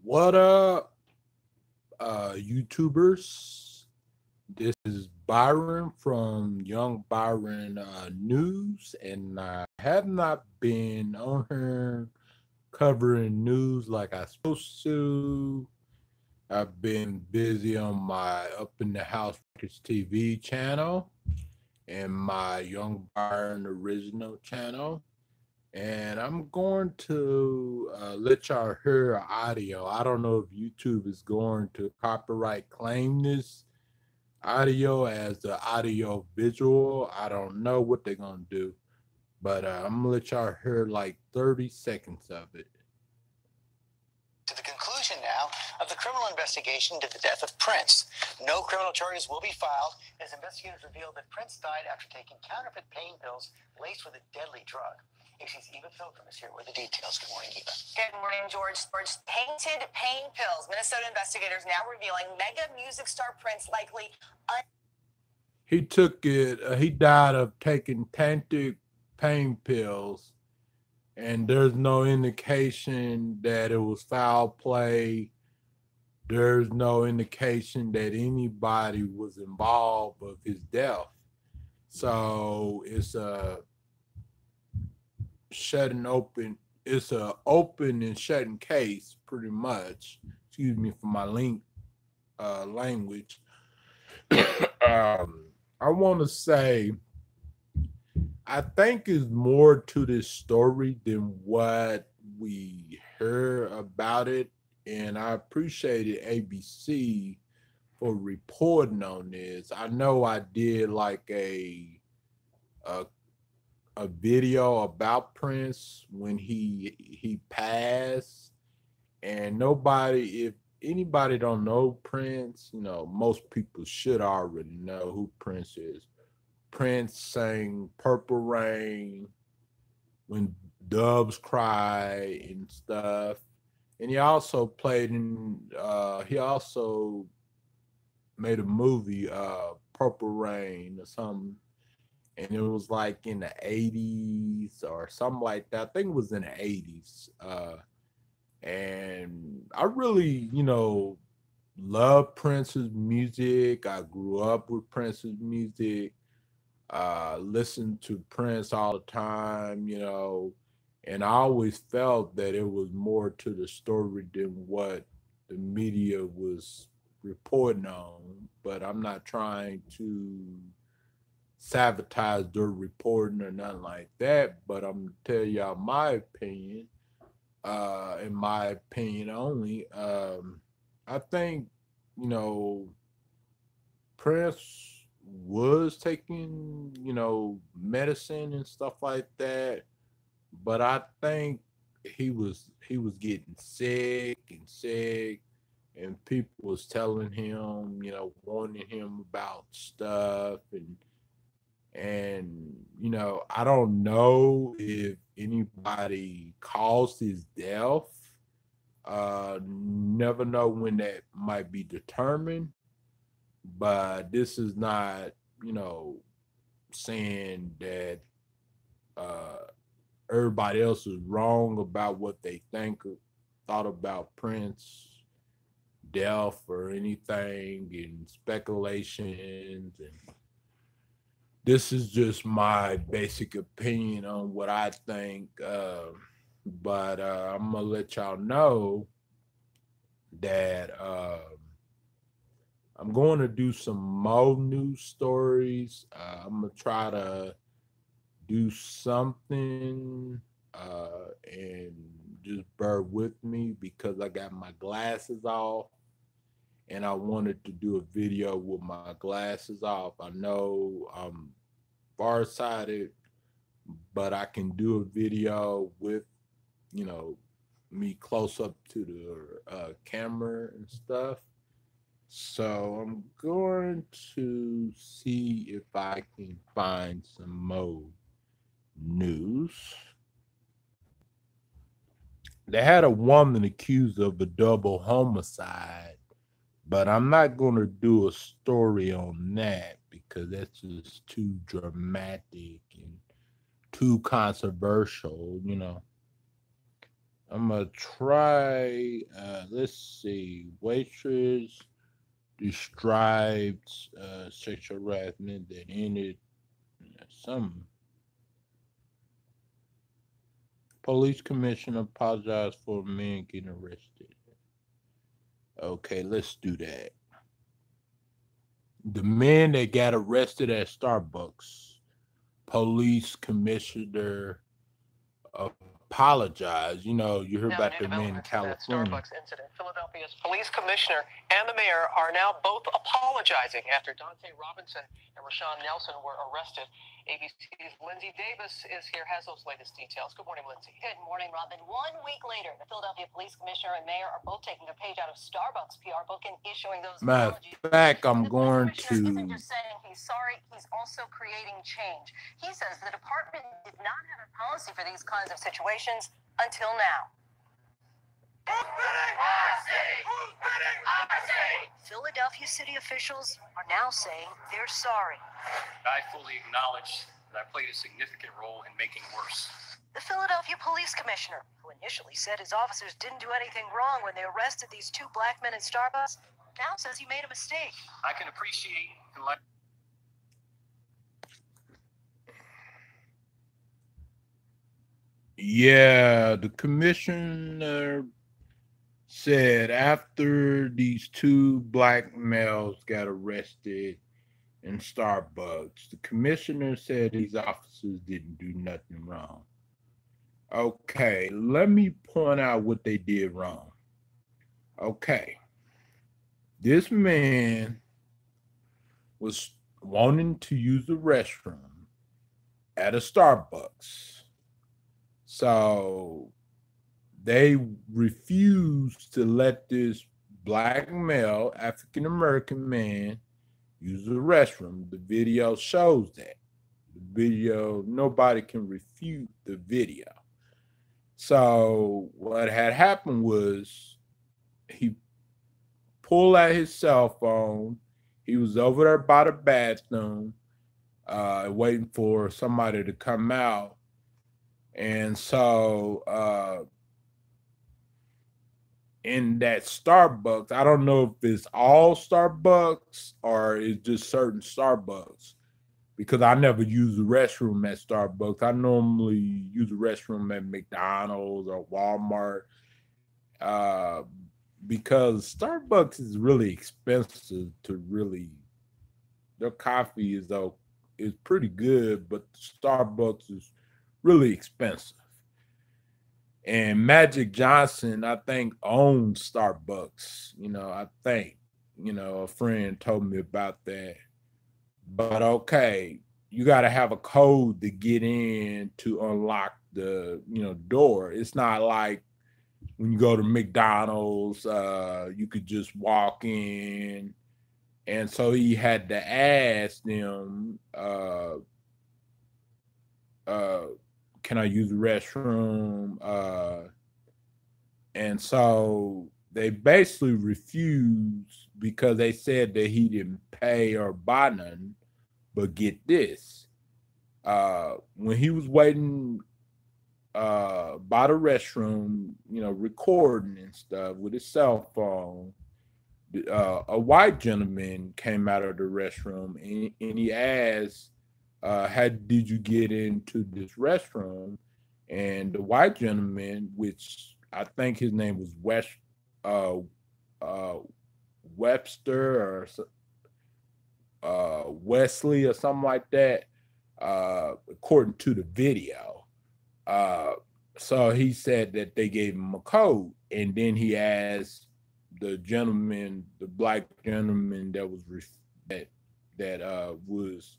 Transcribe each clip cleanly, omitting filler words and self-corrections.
What up, YouTubers? This is Byron from Young Byron News, and I have not been on here covering news like I supposed to. I've been busy on my Up in the House Records TV channel and my Young Byron Original channel. And I'm going to let y'all hear audio. I don't know if YouTube is going to copyright claim this audio as the audio visual. I don't know what they're going to do, but I'm going to let y'all hear like 30 seconds of it. To the conclusion now of the criminal investigation into the death of Prince. No criminal charges will be filed as investigators revealed that Prince died after taking counterfeit pain pills laced with a deadly drug. ABC's Eva Pilgrim is here with the details. Good morning, Eva. Good morning, George. Painted pain pills. Minnesota investigators now revealing mega music star Prince likely. He took it. He died of taking tainted pain pills, and there's no indication that it was foul play. There's no indication that anybody was involved of his death. So it's a shutting open. It's a open and shutting case, pretty much. Excuse me for my language. I want to say, I think is more to this story than what we heard about it. And I appreciated ABC for reporting on this. I know I did like a video about Prince when he passed, and if anybody don't know Prince, you know, most people should already know who Prince is. Prince sang Purple Rain, When Doves Cry and stuff. And he also played in, he also made a movie, Purple Rain or something. And it was like in the 80s or something like that. I think it was in the 80s. And I really, love Prince's music. I grew up with Prince's music. Listened to Prince all the time, and I always felt that it was more to the story than what the media was reporting on. But I'm not trying to sabotage their reporting or nothing like that. But I'm gonna tell y'all my opinion, in my opinion only. I think, Prince was taking, medicine and stuff like that, but I think he was getting sick, and people was telling him, warning him about stuff, and I don't know if anybody caused his death. Never know when that might be determined. But this is not, saying that everybody else is wrong about what they thought about Prince death or anything, and speculations. And this is just my basic opinion on what I think. But I'm gonna let y'all know that I'm going to do some more news stories. I'm going to try to do something, and just bear with me because I got my glasses off, and I wanted to do a video with my glasses off. I know I'm farsighted, but I can do a video with, me close up to the camera and stuff. So I'm going to see if I can find some more news. They had a woman accused of a double homicide, but I'm not going to do a story on that because that's just too dramatic and too controversial, I'm gonna try. Let's see. Waitress described sexual harassment that ended some. Police commissioner apologized for a man getting arrested. Okay, let's do that. The man that got arrested at Starbucks, police commissioner apologized. You know, you heard Now, about new the man in developments in that California. Starbucks incident. Philadelphia's police commissioner and the mayor are now both apologizing after Dante Robinson and Rashawn Nelson were arrested. ABC's Lindsay Davis is here, has those latest details. Good morning, Lindsay. Good morning, Robin. 1 week later, the Philadelphia police commissioner and mayor are both taking a page out of Starbucks PR book and issuing those Matter apologies. of fact, I'm The police going commissioner isn't to. just saying he's sorry, he's also creating change. He says the department did not have a policy for these kinds of situations until now. Philadelphia city officials are now saying they're sorry. I fully acknowledge that I played a significant role in making worse. The Philadelphia police commissioner, who initially said his officers didn't do anything wrong when they arrested these two black men at Starbucks, now says he made a mistake. I can appreciate and let. Yeah, the commissioner said after these two black males got arrested in Starbucks, the commissioner said these officers didn't do nothing wrong. Okay, let me point out what they did wrong. Okay, this man was wanting to use the restroom at a Starbucks. So they refused to let this black male, African American man, use the restroom. The video shows that. The video, nobody can refute the video. So what had happened was he pulled out his cell phone. He was over there by the bathroom, waiting for somebody to come out. And so in that Starbucks, I don't know if it's all Starbucks or it's just certain Starbucks, because I never use the restroom at Starbucks. I normally use the restroom at McDonald's or Walmart, because Starbucks is really expensive to really. Their coffee is pretty good, but Starbucks is really expensive. And Magic Johnson, I think, owns Starbucks. I think, a friend told me about that. But okay, you got to have a code to get in to unlock the, door. It's not like when you go to McDonald's, you could just walk in. And so he had to ask them, can I use the restroom? And so they basically refused because they said that he didn't pay or buy nothing. But get this, when he was waiting by the restroom, recording and stuff with his cell phone, a white gentleman came out of the restroom and he asked, how did you get into this restroom? And the white gentleman, which I think his name was Webster or Wesley or something like that, according to the video. So he said that they gave him a code, and then he asked the black gentleman that was was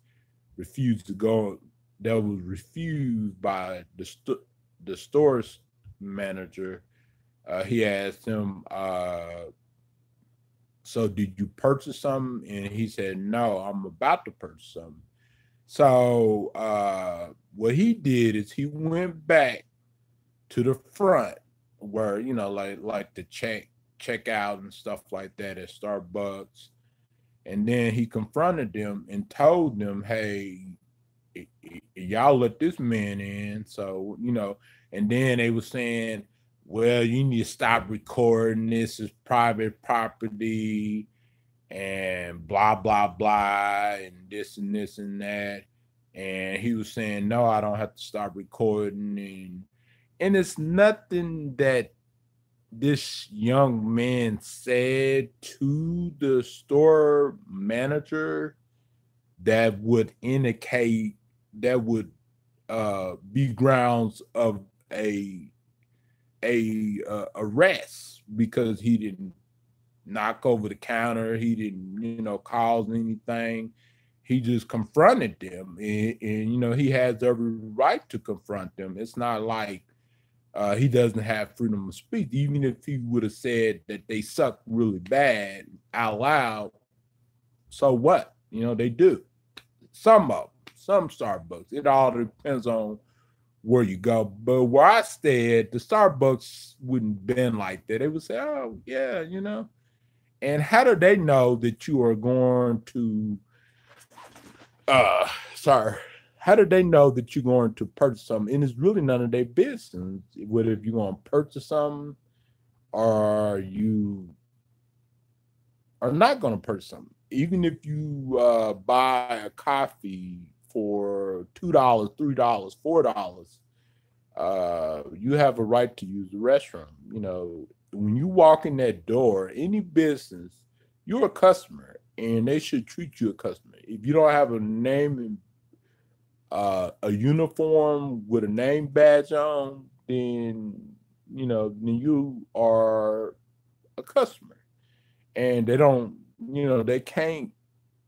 refused to go, that was refused by the store's manager. He asked him, so did you purchase something? And he said, no, I'm about to purchase something. So what he did is he went back to the front where, like the check out and stuff like that at Starbucks. And then he confronted them and told them, hey, y'all let this man in. So, and then they were saying, well, you need to stop recording. This is private property and blah, blah, blah, and this and this and that. And he was saying, no, I don't have to stop recording. And it's nothing that this young man said to the store manager that would indicate, that would be grounds of a arrest, because he didn't knock over the counter, he didn't cause anything. He just confronted them, and he has every right to confront them. It's not like he doesn't have freedom of speech. Even if he would have said that they suck really bad out loud, so what? They do. Some Starbucks. It all depends on where you go. But where I stayed, the Starbucks wouldn't been like that. They would say, oh, yeah, And how do they know that you are going to, how do they know that you're going to purchase something? And it's really none of their business. Whether if you're going to purchase something or you are not going to purchase something. Even if you buy a coffee for $2, $3, $4, you have a right to use the restroom. When you walk in that door, any business, you're a customer, and they should treat you a customer. If you don't have a name and a uniform with a name badge on, then you are a customer, and they don't. They can't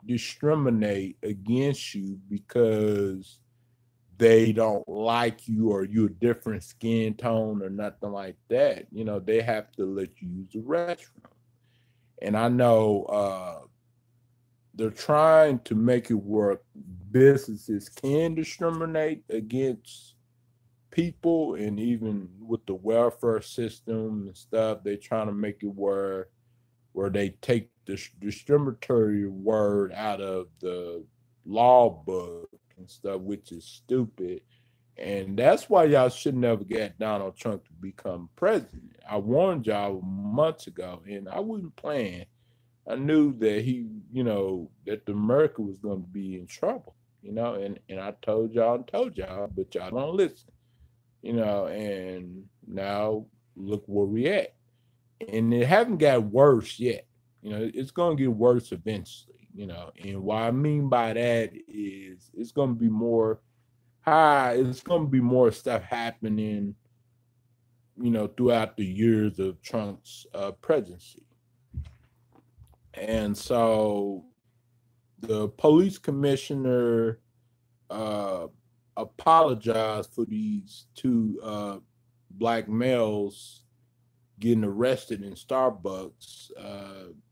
discriminate against you because they don't like you or you're a different skin tone or nothing like that. They have to let you use the restroom. And I know they're trying to make it work. Businesses can discriminate against people, and even with the welfare system and stuff, they're trying to make it where they take the discriminatory word out of the law book and stuff, which is stupid. And that's why y'all should never get Donald Trump to become president. I warned y'all months ago, and I wasn't playing. I knew that that America was going to be in trouble, and I told y'all, but y'all don't listen, and now look where we at. And it haven't got worse yet. It's going to get worse eventually, and what I mean by that is it's going to be more it's going to be more stuff happening, throughout the years of Trump's presidency. And so the police commissioner apologized for these two black males getting arrested in Starbucks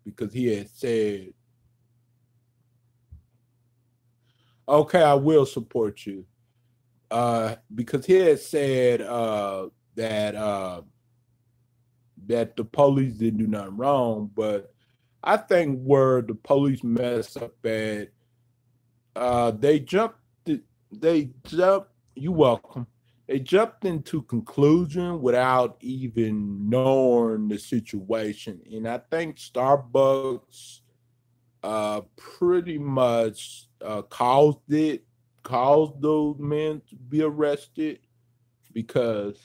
because he had said, okay, I will support you. Because he had said that the police didn't do nothing wrong, but I think where the police messed up at, they jumped. You welcome. They jumped into conclusion without even knowing the situation, and I think Starbucks pretty much caused those men to be arrested, because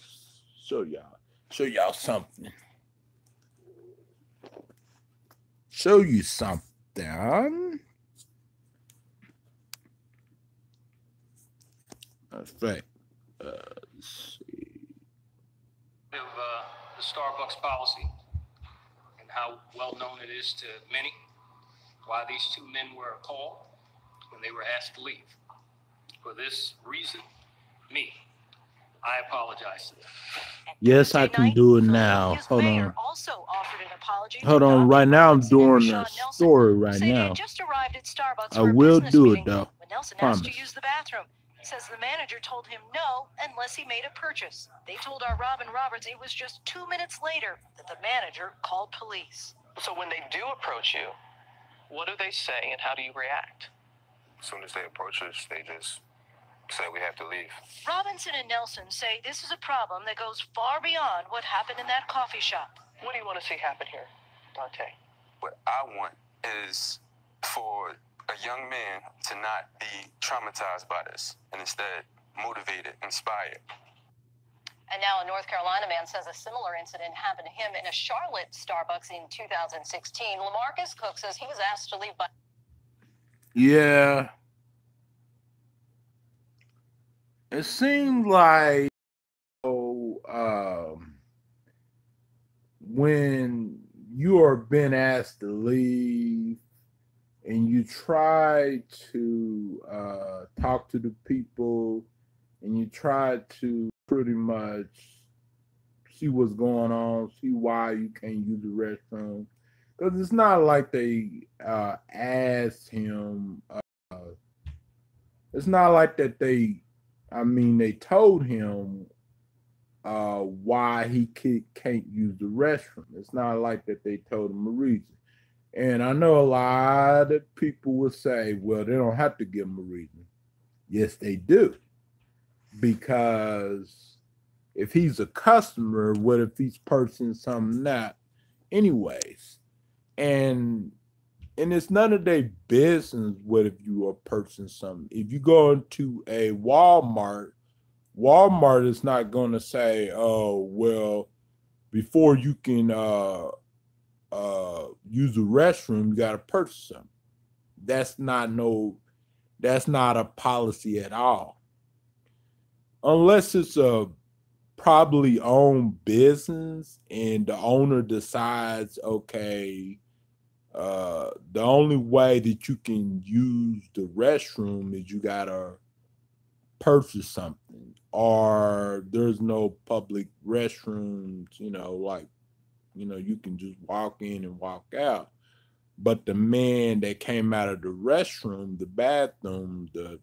show y'all something. Show you something. That's right. Let's see. Of the Starbucks policy and how well known it is to many, why these two men were called when they were asked to leave. For this reason, I apologize to them. Yes, I can do it now. Hold on. Hold on. Right now, I'm doing a story right now. I will do it, though. Promise. To use the bathroom. He says the manager told him no unless he made a purchase. They told our Robin Roberts it was just 2 minutes later that the manager called police. So when they do approach you, what do they say and how do you react? As soon as they approach us, they just say we have to leave. Robinson and Nelson say this is a problem that goes far beyond what happened in that coffee shop. What do you want to see happen here, Dante? What I want is for a young man to not be traumatized by this and instead motivated, inspired. And now a North Carolina man says a similar incident happened to him in a Charlotte Starbucks in 2016. LaMarcus Cook says he was asked to leave by... Yeah. It seems like when you are being asked to leave and you try to talk to the people and you try to pretty much see what's going on, see why you can't use the restroom. Because it's not like they asked him. It's not like that they told him why he can't use the restroom. It's not like that they told him a reason. And I know a lot of people will say, well, they don't have to give him a reason. Yes, they do. Because if he's a customer, what if he's purchasing something not? Anyways. And it's none of their business what if you are purchasing something. If you go into a Walmart is not going to say, oh, well, before you can use the restroom, you got to purchase something. That's not a policy at all. Unless it's a probably owned business and the owner decides, okay, the only way that you can use the restroom is you gotta purchase something, or there's no public restrooms, you can just walk in and walk out. But the man that came out of the restroom, the bathroom, the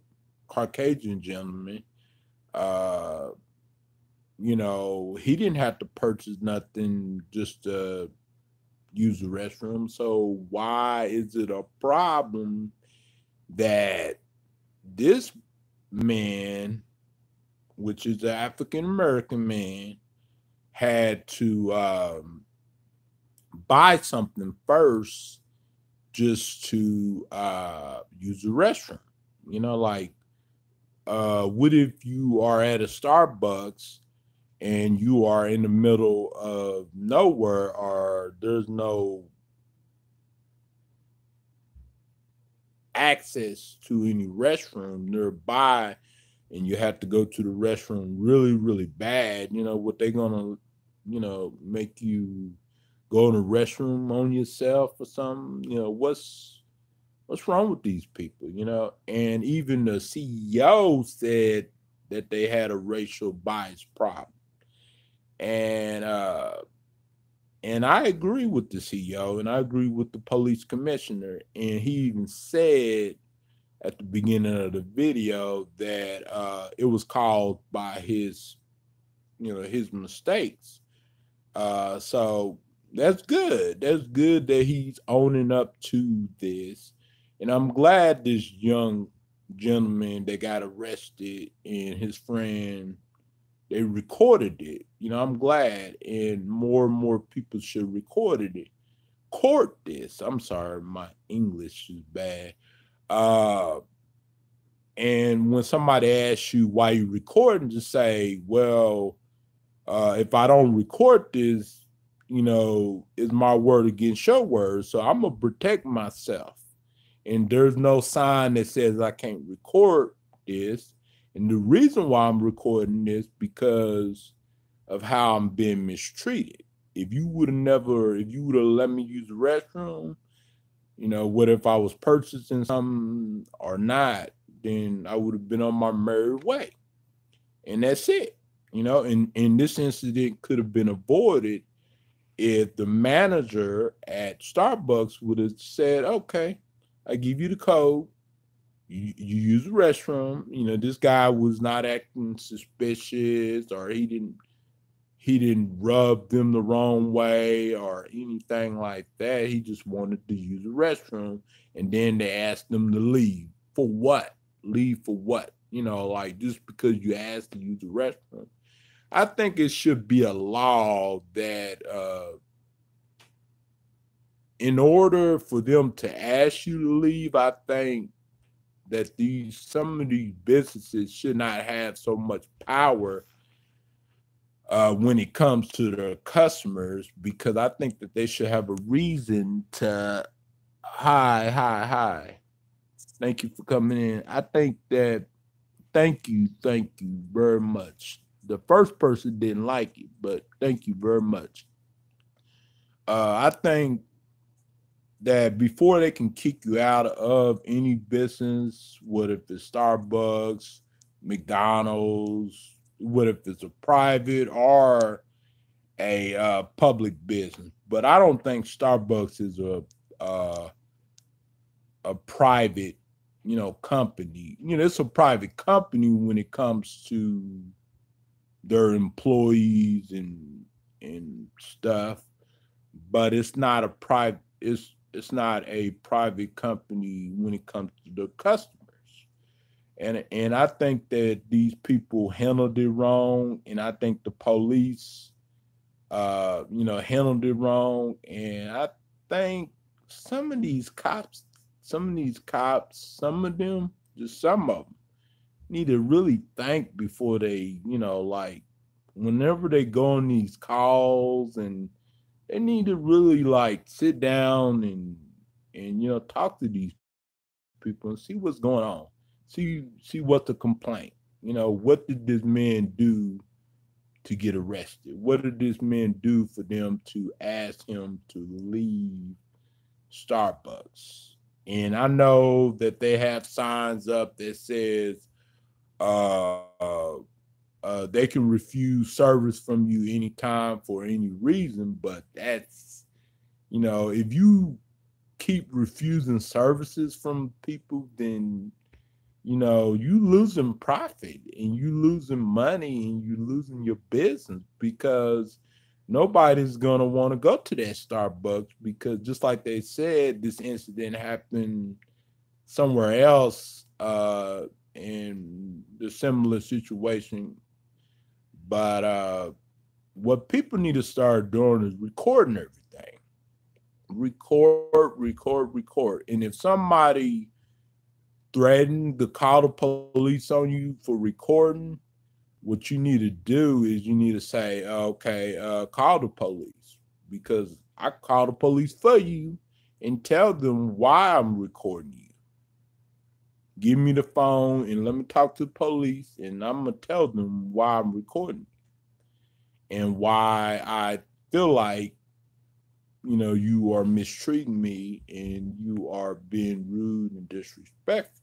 Caucasian gentleman, he didn't have to purchase nothing just to use the restroom. So why is it a problem that this man, which is an African American man, had to buy something first just to use the restroom? What if you are at a Starbucks and you are in the middle of nowhere, or there's no access to any restroom nearby, and you have to go to the restroom really, really bad? What they gonna, make you go in the restroom on yourself or something? What's wrong with these people? And even the CEO said that they had a racial bias problem. And I agree with the CEO, and I agree with the police commissioner. And he even said at the beginning of the video that it was caused by his mistakes. So that's good. That's good that he's owning up to this. And I'm glad this young gentleman that got arrested and his friend, they recorded it. I'm glad, and more people should record it. Court this. I'm sorry, my English is bad. And when somebody asks you why you recording, just say, well, if I don't record this, is my word against your word. So I'm gonna protect myself. And there's no sign that says I can't record this. And the reason why I'm recording this because of how I'm being mistreated. If you would have let me use the restroom, what if I was purchasing something or not, then I would have been on my merry way. And that's it. And this incident could have been avoided if the manager at Starbucks would have said, okay, I give you the code. You use the restroom. This guy was not acting suspicious, or he didn't rub them the wrong way or anything like that. He just wanted to use the restroom. And then they asked them to leave. For what? Leave for what? You know, like just because you asked to use the restroom. I think it should be a law that in order for them to ask you to leave, I think that some of these businesses should not have so much power when it comes to their customers, because I think that they should have a reason to hi. Thank you for coming in. I think that thank you very much. The first person didn't like it, but thank you very much. I think that before they can kick you out of any business, what if it's Starbucks, McDonald's, what if it's a private or a public business? But I don't think Starbucks is a private, company. It's a private company when it comes to their employees and stuff, but it's not a private. It's not a private company when it comes to the customers. And I think that these people handled it wrong, and I think the police, handled it wrong, and I think some of these cops, some of them, just some of them, need to really think before they, like whenever they go on these calls, and they need to really like sit down and talk to these people and see what's going on. See what's the complaint. What did this man do to get arrested? What did this man do for them to ask him to leave Starbucks? And I know that they have signs up that says they can refuse service from you anytime for any reason, but that's, if you keep refusing services from people, then you losing profit and you losing money and you losing your business, because nobody's gonna want to go to that Starbucks, because just like they said, this incident happened somewhere else in the similar situation. But what people need to start doing is recording everything. Record. And if somebody threatened to call the police on you for recording, what you need to do is you need to say, okay, call the police, because I call the police for you and tell them why I'm recording you. Give me the phone and let me talk to the police, and I'm going to tell them why I'm recording and why I feel like, you are mistreating me and you are being rude and disrespectful,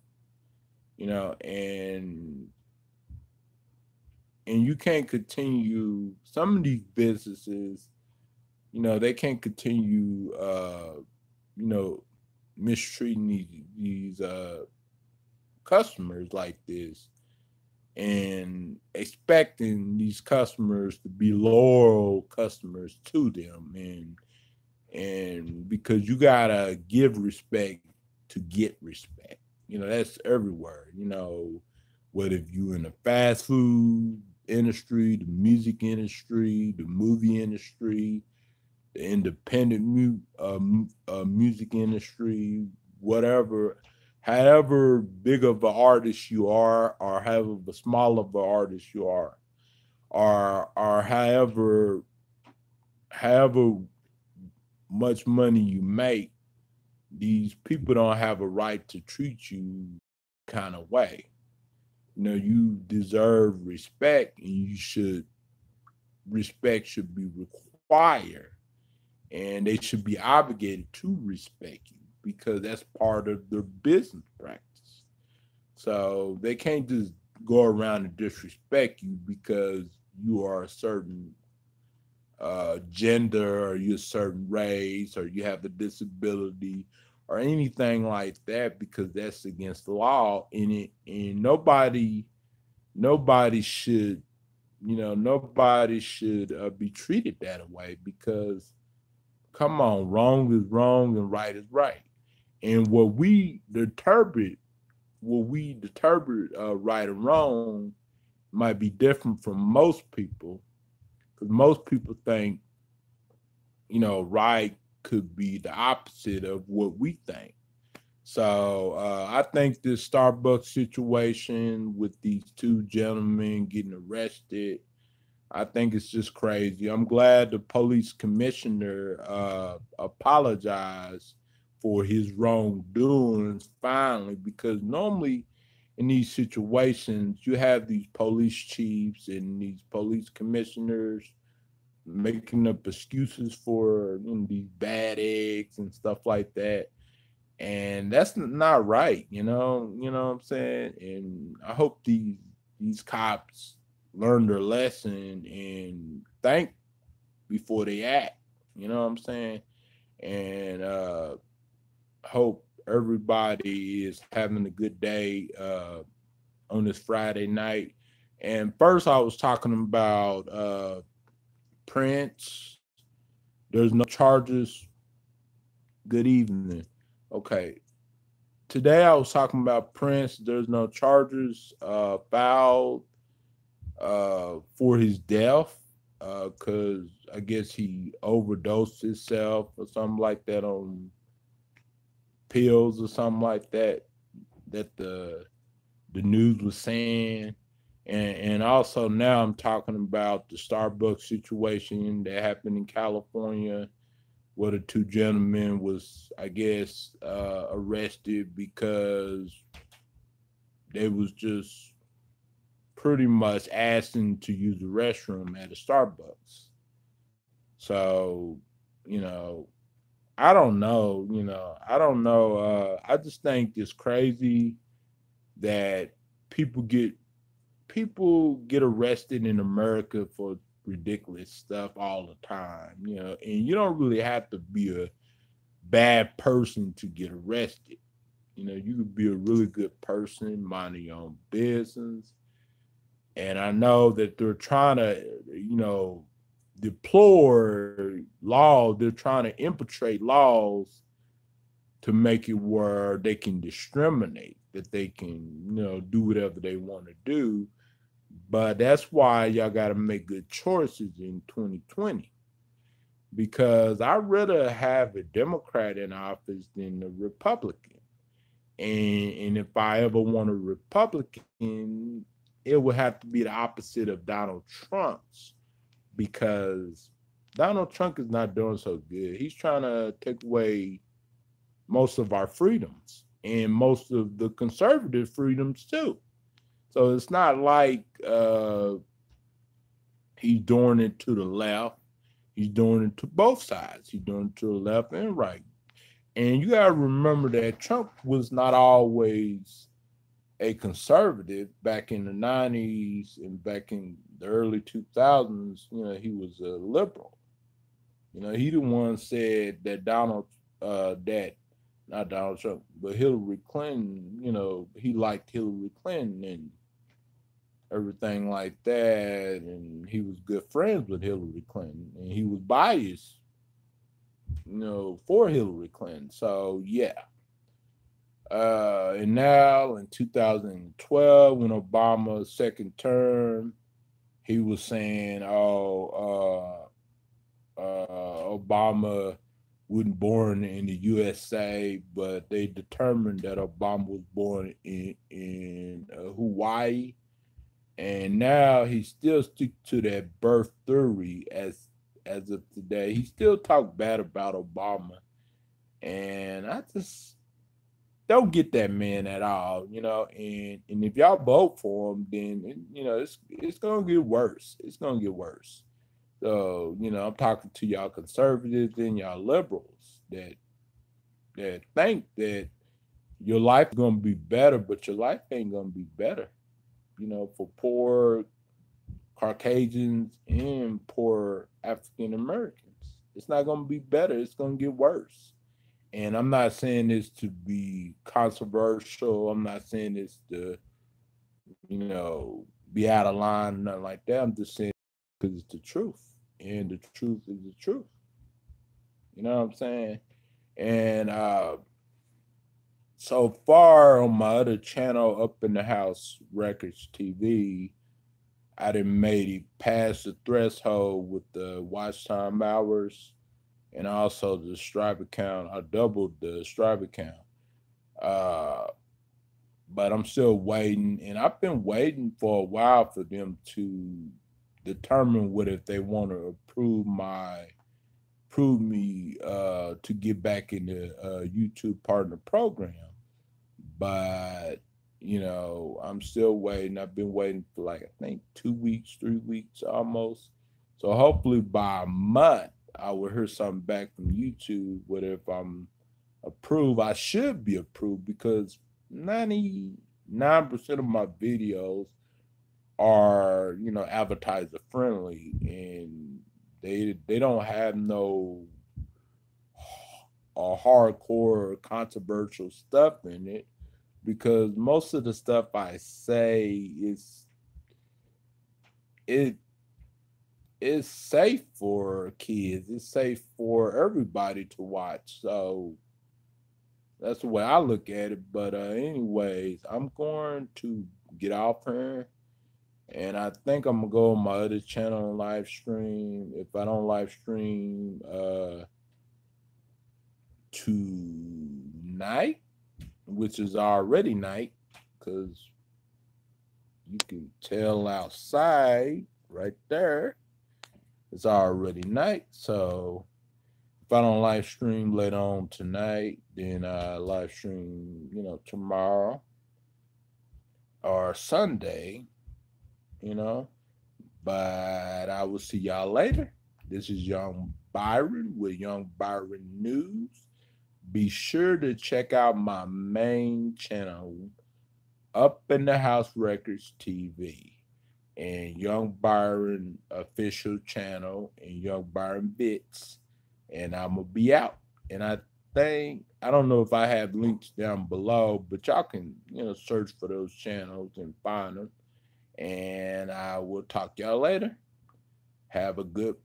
and you can't continue. Some of these businesses, they can't continue, mistreating these customers like this, and expecting these customers to be loyal customers to them, and because you gotta give respect to get respect. That's everywhere. Whether if you in the fast food industry, the music industry, the movie industry, the independent music industry, whatever, however big of an artist you are, or however small of an artist you are, or however much money you make, these people don't have a right to treat you kind of way. You deserve respect, and respect should be required, and they should be obligated to respect you, because that's part of their business practice. So they can't just go around and disrespect you because you are a certain gender, or you're a certain race, or you have a disability, or anything like that, because that's against the law. And nobody should, nobody should be treated that way, because come on, wrong is wrong and right is right. And what we interpret what we determine right and wrong might be different from most people, because most people think, right could be the opposite of what we think. So I think this Starbucks situation with these two gentlemen getting arrested, I think it's just crazy. I'm glad the police commissioner apologized for his wrongdoings finally, because normally in these situations, you have these police chiefs and these police commissioners making up excuses for these bad eggs and stuff like that. And that's not right, what I'm saying? And I hope these cops learn their lesson and think before they act, you know what I'm saying? And hope everybody is having a good day on this Friday night. And first I was talking about Prince. There's no charges. Good evening. Okay. Today I was talking about Prince. There's no charges filed for his death because I guess he overdosed himself or something like that on pills or something like that the news was saying. And also now I'm talking about the Starbucks situation that happened in California, where the two gentlemen was, I guess, arrested because they was just pretty much asking to use the restroom at a Starbucks. So, you know, I don't know, I don't know. I just think it's crazy that people get people get arrested in America for ridiculous stuff all the time, and you don't really have to be a bad person to get arrested. You could be a really good person, minding your own business. And I know that they're trying to, deplore laws. They're trying to infiltrate laws to make it where they can discriminate, that they can, do whatever they want to do. But that's why y'all got to make good choices in 2020, because I'd rather have a Democrat in office than a Republican. And if I ever want a Republican, it would have to be the opposite of Donald Trump's, because Donald Trump is not doing so good. He's trying to take away most of our freedoms and most of the conservative freedoms too. So it's not like he's doing it to the left. He's doing it to both sides. He's doing it to the left and right. And you got to remember that Trump was not always a conservative back in the 90s and back in the early 2000s. He was a liberal. He the one said that not Donald Trump, but Hillary Clinton, he liked Hillary Clinton and everything like that. And he was good friends with Hillary Clinton, and he was biased, for Hillary Clinton. So, yeah. And now in 2012, when Obama's second term, he was saying, Obama wasn't born in the USA, but they determined that Obama was born in Hawaii. And now he still sticks to that birth theory as of today. He still talk bad about Obama. And I just don't get that man at all, and if y'all vote for him, then it's gonna get worse. It's gonna get worse. So, I'm talking to y'all conservatives and y'all liberals that think that your life is gonna be better, but your life ain't gonna be better, for poor Caucasians and poor African Americans. It's not gonna be better, it's gonna get worse. And I'm not saying this to be controversial. I'm not saying this to, be out of line, nothing like that. I'm just saying because it's the truth. And the truth is the truth. You know what I'm saying? And so far on my other channel, Up in the House Records TV, I done made it past the threshold with the watch time hours and also the subscriber count. I doubled the subscriber count. But I'm still waiting, and I've been waiting for a while for them to determine what if they want to approve me to get back in the YouTube partner program. But I'm still waiting. I've been waiting for like I think 2 weeks, 3 weeks almost. So hopefully by a month I will hear something back from YouTube. What if I'm approved? I should be approved because 99% of my videos are advertiser friendly, and they don't have no hardcore controversial stuff in it, because most of the stuff I say is safe for kids. It's safe for everybody to watch. So that's the way I look at it. But anyways, I'm going to get off here. And I think I'm gonna go on my other channel and live stream. If I don't live stream tonight, which is already night, because you can tell outside right there, it's already night. So if I don't live stream later on tonight, then I live stream, tomorrow or Sunday, But I will see y'all later. This is Young Byron with Young Byron News. Be sure to check out my main channel, Up in the House Records TV, and Young Byron official channel, and Young Byron Bits. And I'm going to be out. And I don't know if I have links down below, but y'all can, search for those channels and find them. And I will talk to y'all later. Have a good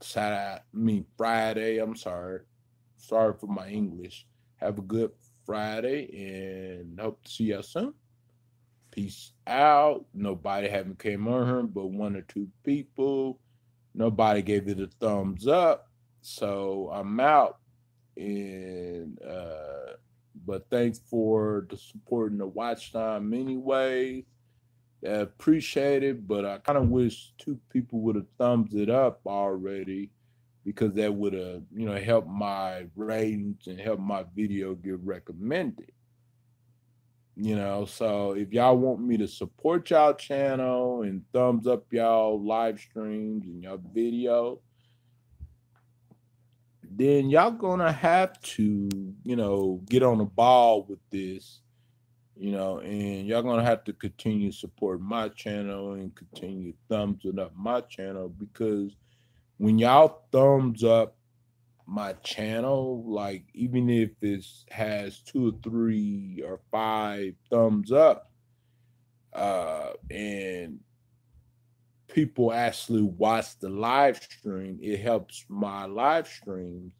Friday. I'm sorry. Sorry for my English. Have a good Friday and hope to see y'all soon. Peace out. Nobody haven't came on here but 1 or 2 people. Nobody gave it a thumbs up. So I'm out. And but thanks for the support and the watch time anyway. Appreciate it, but I kind of wish 2 people would have thumbs it up already, because that would have, helped my ratings and helped my video get recommended. So if y'all want me to support y'all channel and thumbs up y'all live streams and y'all video, then y'all gonna have to, get on the ball with this. And y'all gonna have to continue to support my channel and continue thumbs it up my channel, because when y'all thumbs up my channel, like even if it has 2 or 3 or 5 thumbs up, and people actually watch the live stream, it helps my live streams,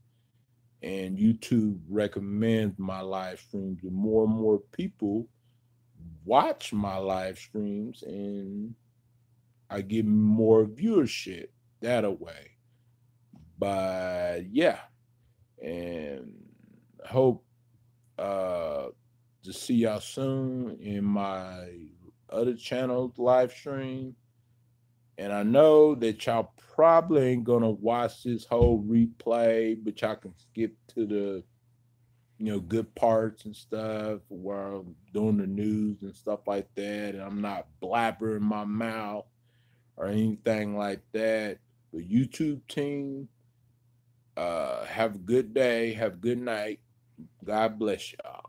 and YouTube recommends my live streams, and more people watch my live streams, and I get more viewership that way. But yeah, and hope to see y'all soon in my other channel's live stream. And I know that y'all probably ain't gonna watch this whole replay, but y'all can skip to the good parts and stuff where I'm doing the news and stuff like that, and I'm not blabbering my mouth or anything like that. The YouTube team, have a good day, have a good night. God bless y'all.